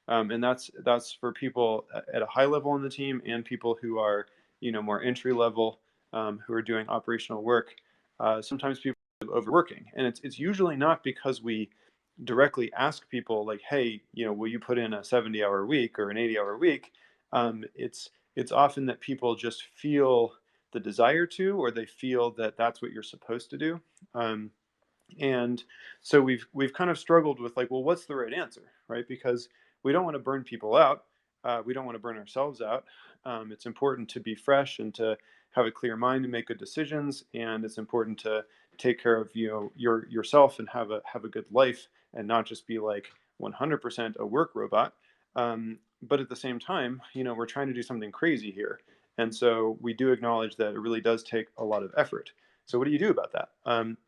and that's for people at a high level on the team and people who are, more entry level, who are doing operational work. Sometimes people are overworking, and it's usually not because we directly ask people, like, hey, will you put in a 70-hour week or an 80-hour week? It's often that people just feel the desire to, or they feel that that's what you're supposed to do. And so we've kind of struggled with, like, well, what's the right answer, right? Because we don't want to burn people out. We don't want to burn ourselves out. It's important to be fresh and to have a clear mind and make good decisions. And it's important to take care of yourself and have a good life, and not just be like 100% a work robot. But at the same time, we're trying to do something crazy here. And so we do acknowledge that it really does take a lot of effort. So what do you do about that?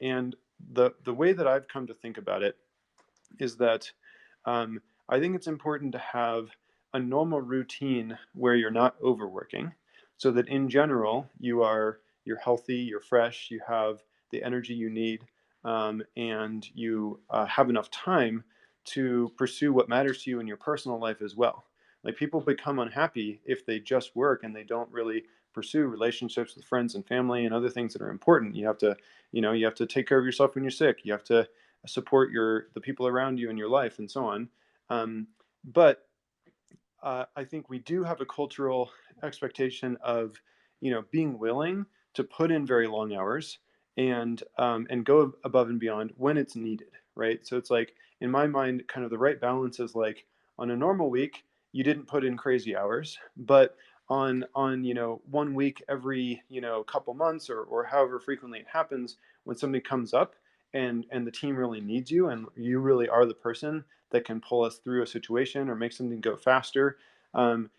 And the way that I've come to think about it is that I think it's important to have a normal routine where you're not overworking, so that in general you're healthy, you're fresh, you have the energy you need, and you have enough time to pursue what matters to you in your personal life as well. Like, people become unhappy if they just work and they don't really pursue relationships with friends and family and other things that are important. You have to take care of yourself when you're sick. You have to support the people around you in your life, and so on. But I think we do have a cultural expectation of, being willing to put in very long hours and go above and beyond when it's needed, right? So it's like, in my mind, kind of the right balance is like, on a normal week, you didn't put in crazy hours, but on one week every couple months, or however frequently it happens, when something comes up and the team really needs you, and you really are the person that can pull us through a situation or make something go faster,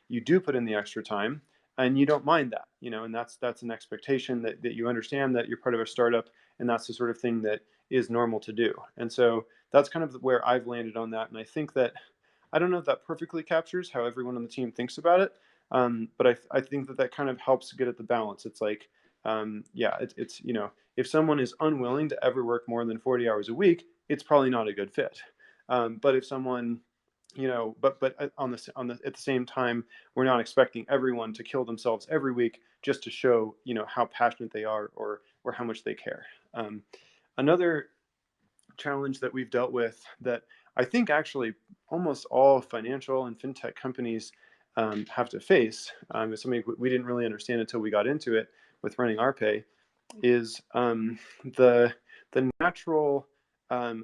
you do put in the extra time, and you don't mind that, and that's an expectation that you understand that you're part of a startup, and that's the sort of thing that is normal to do. And so that's kind of where I've landed on that. And I think that, I don't know if that perfectly captures how everyone on the team thinks about it, but I think that kind of helps get at the balance. It's like, yeah, it's if someone is unwilling to ever work more than 40 hours a week, it's probably not a good fit. But if someone, but at the same time, we're not expecting everyone to kill themselves every week just to show how passionate they are, or how much they care. Another challenge that we've dealt with, that I think actually almost all financial and fintech companies have to face, is something we didn't really understand until we got into it with running our pay, is the natural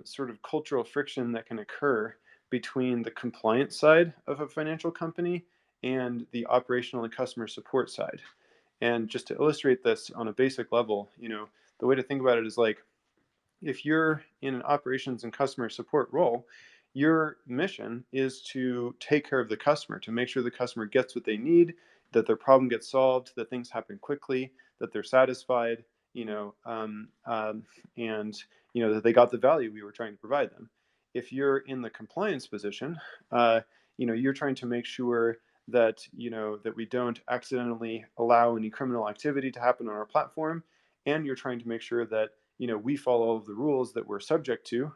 sort of cultural friction that can occur between the compliance side of a financial company and the operational and customer support side. And just to illustrate this on a basic level, the way to think about it is like, if you're in an operations and customer support role, your mission is to take care of the customer, to make sure the customer gets what they need, that their problem gets solved, that things happen quickly, that they're satisfied, and that they got the value we were trying to provide them. If you're in the compliance position, you're trying to make sure that that we don't accidentally allow any criminal activity to happen on our platform, and you're trying to make sure that we follow all of the rules that we're subject to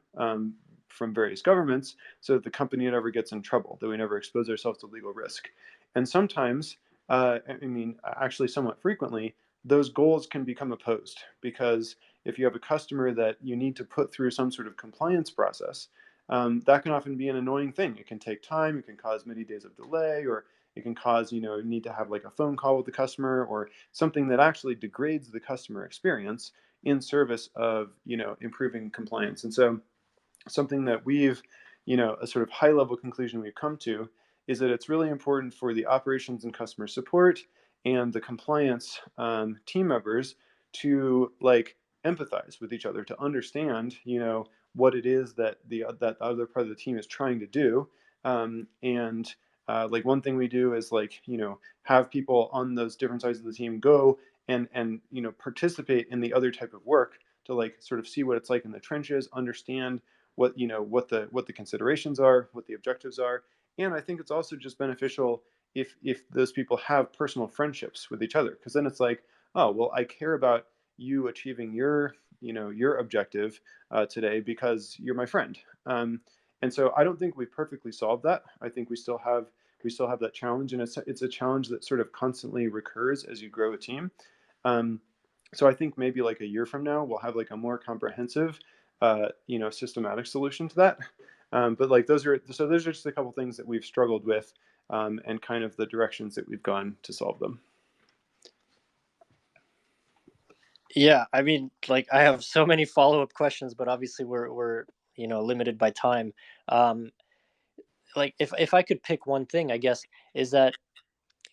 from various governments, so that the company never gets in trouble, that we never expose ourselves to legal risk. And sometimes, actually somewhat frequently, those goals can become opposed, because if you have a customer that you need to put through some sort of compliance process, that can often be an annoying thing. It can take time, it can cause many days of delay, or it can cause, need to have like a phone call with the customer, or something that actually degrades the customer experience in service of improving compliance. And so something that we've a sort of high level conclusion we've come to is that it's really important for the operations and customer support and the compliance team members to like empathize with each other, to understand what it is that that other part of the team is trying to do. And like, one thing we do is like have people on those different sides of the team go and participate in the other type of work, to like sort of see what it's like in the trenches, understand what what the considerations are, what the objectives are. And I think it's also just beneficial if those people have personal friendships with each other, because then it's like, oh well, I care about you achieving your your objective today because you're my friend. And so I don't think we've perfectly solved that. I think we still have that challenge, and it's a challenge that sort of constantly recurs as you grow a team. So I think maybe like a year from now, we'll have like a more comprehensive, systematic solution to that. But like, those are just a couple things that we've struggled with, and kind of the directions that we've gone to solve them. Yeah, I mean, like, I have so many follow-up questions, but obviously we're limited by time. Like, if I could pick one thing, I guess, is that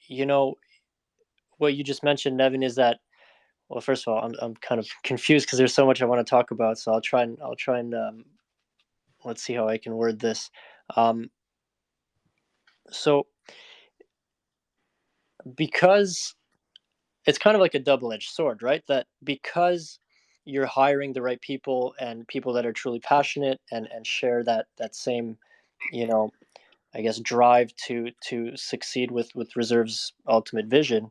you know what you just mentioned, Nevin, is that, well, first of all, I'm kind of confused because there's so much I want to talk about. So I'll try and let's see how I can word this. Um, so because it's kind of like a double-edged sword, right? That because you're hiring the right people, and people that are truly passionate and share that same, you know, I guess, drive to succeed with Reserve's ultimate vision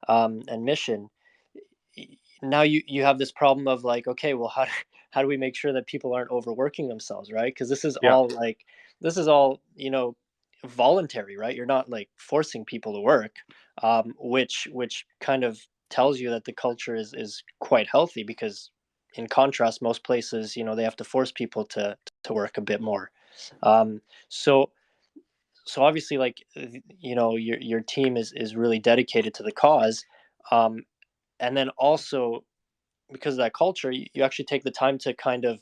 and mission. Now you have this problem of like, okay, well, how do we make sure that people aren't overworking themselves, right? Because Yeah. this is all voluntary, right? You're not like forcing people to work, which kind of tells you that the culture is quite healthy, because in contrast, most places, they have to force people to work a bit more. um, so so obviously, like, your team is really dedicated to the cause. um, and then also because of that culture, you actually take the time to kind of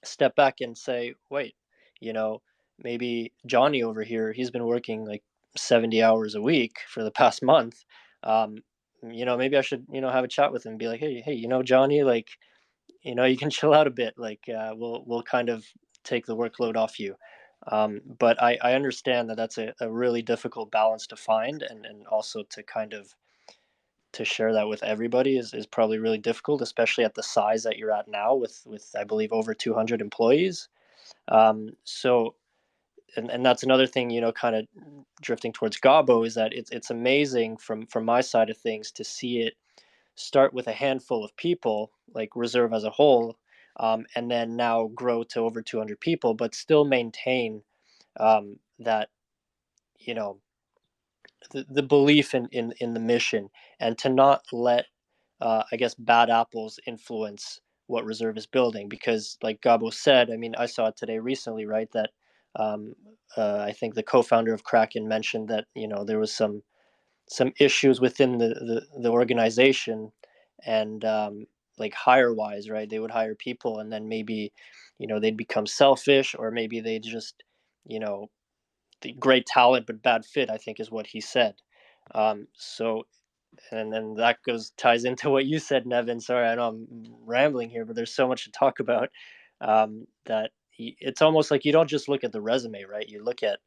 step back and say, wait, you know, maybe Johnny over here, he's been working like 70 hours a week for the past month. Um, maybe I should, have a chat with him and be like, hey, Johnny, like, you can chill out a bit. Like, we'll kind of take the workload off you. But I understand that that's a really difficult balance to find, and also to kind of to share that with everybody is probably really difficult, especially at the size that you're at now with I believe over 200 employees. So and that's another thing, kind of drifting towards Gabo, is that it's amazing from my side of things to see it start with a handful of people, like Reserve as a whole, and then now grow to over 200 people, but still maintain that, you know, the belief in the mission, and to not let, I guess, bad apples influence what Reserve is building. Because, like Gabo said, I mean, I saw it today recently, right? That um, I think the co-founder of Kraken mentioned that there was some issues within the organization, and like hire wise, right? They would hire people, and then maybe they'd become selfish, or maybe they just you know the great talent but bad fit, I think is what he said. So and then that goes ties into what you said, Nevin. Sorry, I know I'm rambling here, but there's so much to talk about. That it's almost like you don't just look at the resume, right? You look at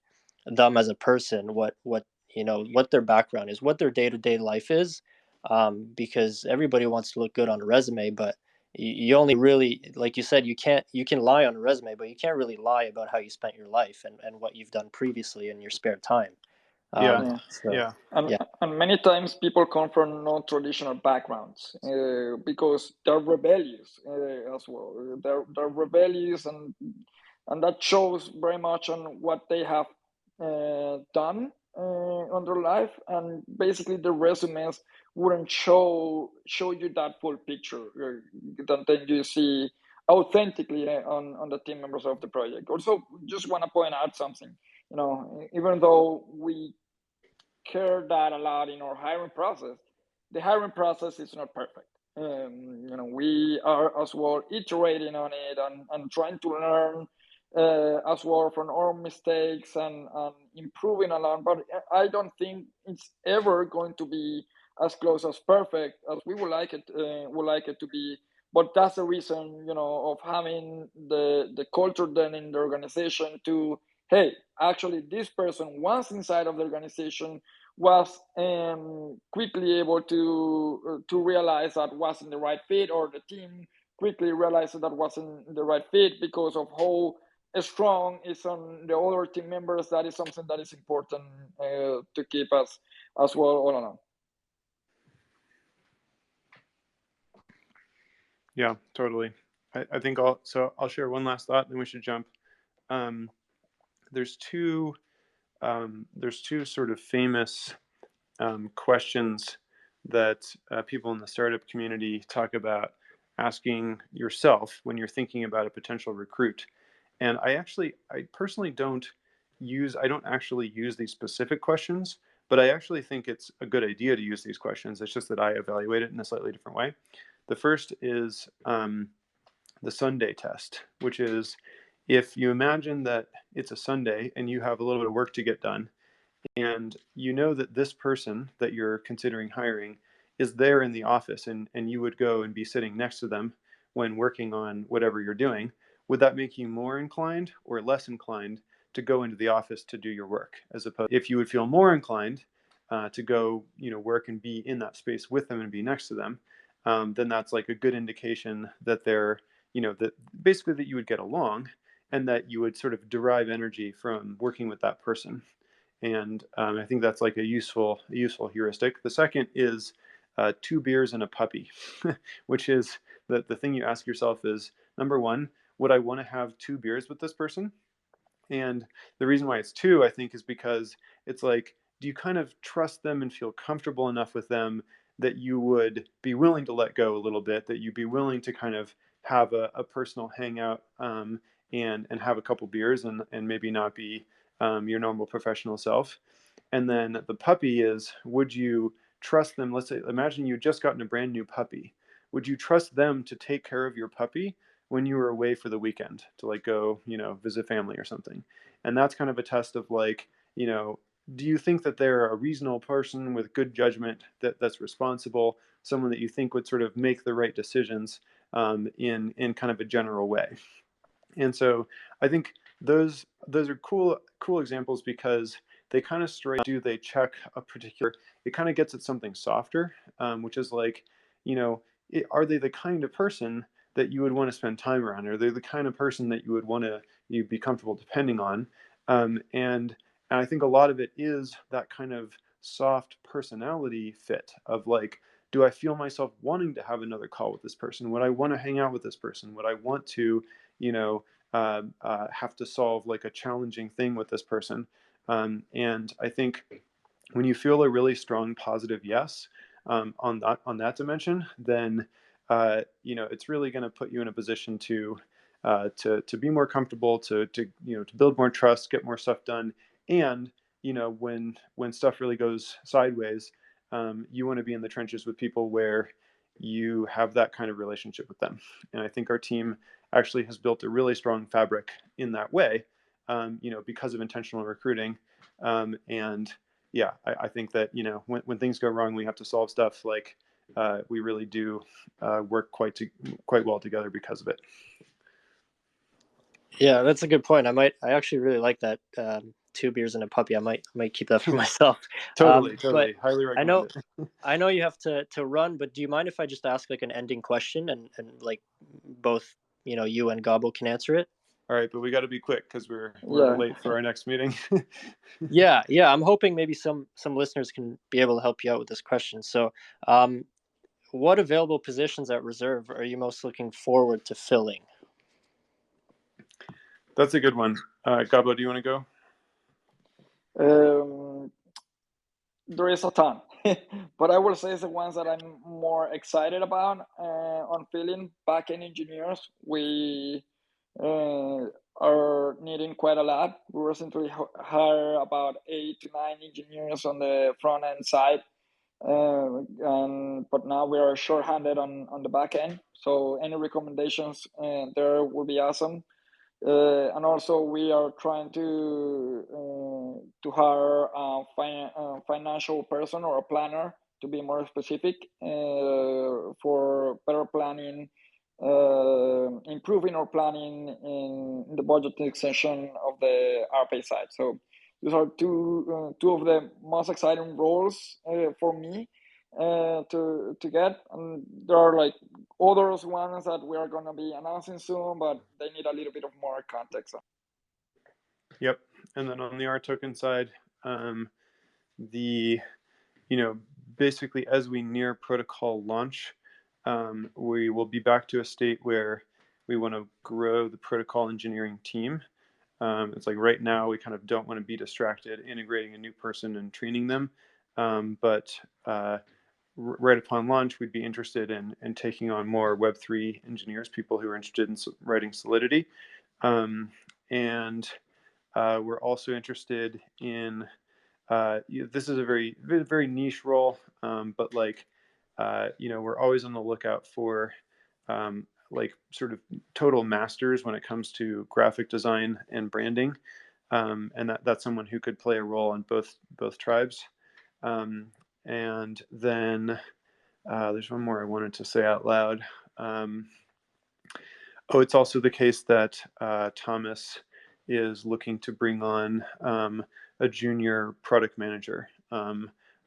them as a person, what their background is, what their day-to-day life is, because everybody wants to look good on a resume, but you only really, like you said, you can lie on a resume, but you can't really lie about how you spent your life, and what you've done previously in your spare time. Yeah. Yeah. So Yeah. yeah. And many times people come from non-traditional backgrounds because they're rebellious as well. They're rebellious, and that shows very much on what they have done on their life. And basically, the resumes wouldn't show you that full picture that then you see authentically on the team members of the project. Also, just want to point out something. Even though we care that a lot in our hiring process, the hiring process is not perfect. We are as well iterating on it, and trying to learn as well from our mistakes, and improving a lot. But I don't think it's ever going to be as close as perfect as we would like it to be. But that's the reason, of having the culture then in the organization to, hey, actually, this person once inside of the organization was quickly able to realize that wasn't the right fit, or the team quickly realized that wasn't the right fit because of how strong is on the other team members. That is something that is important to keep us as well all along. Yeah, totally. I think I'll share one last thought, then we should jump. Um, there's two sort of famous questions that people in the startup community talk about asking yourself when you're thinking about a potential recruit. And I personally don't actually use these specific questions, but I actually think it's a good idea to use these questions. It's just that I evaluate it in a slightly different way. The first is the Sunday test, which is, if you imagine that it's a Sunday and you have a little bit of work to get done, and you know that this person that you're considering hiring is there in the office, and you would go and be sitting next to them when working on whatever you're doing, would that make you more inclined or less inclined to go into the office to do your work? As opposed, if you would feel more inclined to go, work and be in that space with them and be next to them, then that's like a good indication that they're, that basically that you would get along, and that you would sort of derive energy from working with that person. And I think that's like a useful heuristic. The second is 2 beers and a puppy, which is the thing you ask yourself is, number one, would I want to have 2 beers with this person? And the reason why it's 2, I think, is because it's like, do you kind of trust them and feel comfortable enough with them that you would be willing to let go a little bit, that you'd be willing to kind of have a personal hangout, and have a couple beers, and maybe not be your normal professional self. And then the puppy is, would you trust them? Let's say, imagine you just gotten a brand new puppy. Would you trust them to take care of your puppy when you were away for the weekend to like go, visit family or something? And that's kind of a test of like, do you think that they're a reasonable person with good judgment, that's responsible, someone that you think would sort of make the right decisions in kind of a general way? And so I think those are cool examples because they kind of straight do they check a particular, it kind of gets at something softer, which is like, are they the kind of person that you would want to spend time around? Are they the kind of person that you would want to be comfortable depending on? And I think a lot of it is that kind of soft personality fit of like, do I feel myself wanting to have another call with this person? Would I want to hang out with this person? Would I want to, have to solve like a challenging thing with this person? And I think when you feel a really strong positive yes on that dimension, then it's really going to put you in a position to be more comfortable, to build more trust, get more stuff done, and when stuff really goes sideways, you want to be in the trenches with people where you have that kind of relationship with them. And I think our team actually has built a really strong fabric in that way, because of intentional recruiting. And yeah, I think that when things go wrong, we have to solve stuff. Like we really do work quite well together because of it. Yeah, that's a good point. I actually really like that. 2 beers and a puppy. I might keep that for myself. Totally, But highly recommend it. I know you have to run, but do you mind if I just ask like an ending question and like both you and Gabo can answer it? All right, but we got to be quick because we're Yeah. late for our next meeting. Yeah. I'm hoping maybe some listeners can be able to help you out with this question. So, what available positions at reserve are you most looking forward to filling? That's a good one. Gabo, do you want to go? There is a ton, but I will say the ones that I'm more excited about on filling backend engineers. We are needing quite a lot. We recently hired about 8 to 9 engineers on the front end side, but now we are short-handed on the back end. So any recommendations there will be awesome. And also we are trying to hire a financial person or a planner, to be more specific, for better planning, improving our planning in the budgeting section of the RPA side. So these are two of the most exciting roles for me to get, and there are like others ones that we are going to be announcing soon, but they need a little bit of more context. Yep. And then on the R token side, the basically as we near protocol launch, we will be back to a state where we want to grow the protocol engineering team. It's like right now we kind of don't want to be distracted integrating a new person and training them, but right upon launch, we'd be interested in taking on more Web3 engineers, people who are interested in writing Solidity. And we're also interested in, this is a very, very niche role, but like, we're always on the lookout for like sort of total masters when it comes to graphic design and branding. And that's someone who could play a role on both tribes. And then there's one more I wanted to say out loud. It's also the case that Thomas is looking to bring on a junior product manager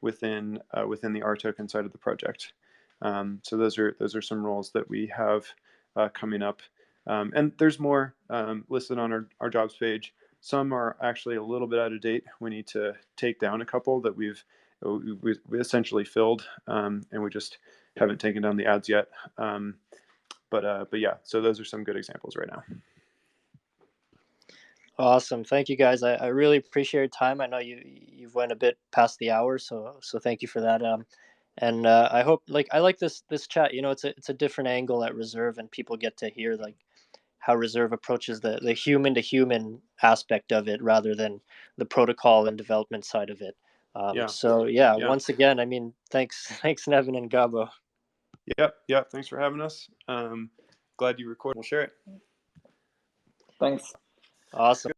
within the R token side of the project. So those are some roles that we have coming up, and there's more listed on our jobs page. Some are actually a little bit out of date. We need to take down a couple that we essentially filled, and we just haven't taken down the ads yet. But yeah, so those are some good examples right now. Awesome. Thank you guys. I really appreciate your time. I know you've went a bit past the hour, so thank you for that. And I hope I like this chat. It's a different angle at Reserve, and people get to hear like how Reserve approaches the human to human aspect of it rather than the protocol and development side of it. Yeah. So yeah, Yeah. once again, I mean, thanks Nevin and Gabo. Yeah. Thanks for having us. Glad you recorded. We'll share it. Thanks. Awesome.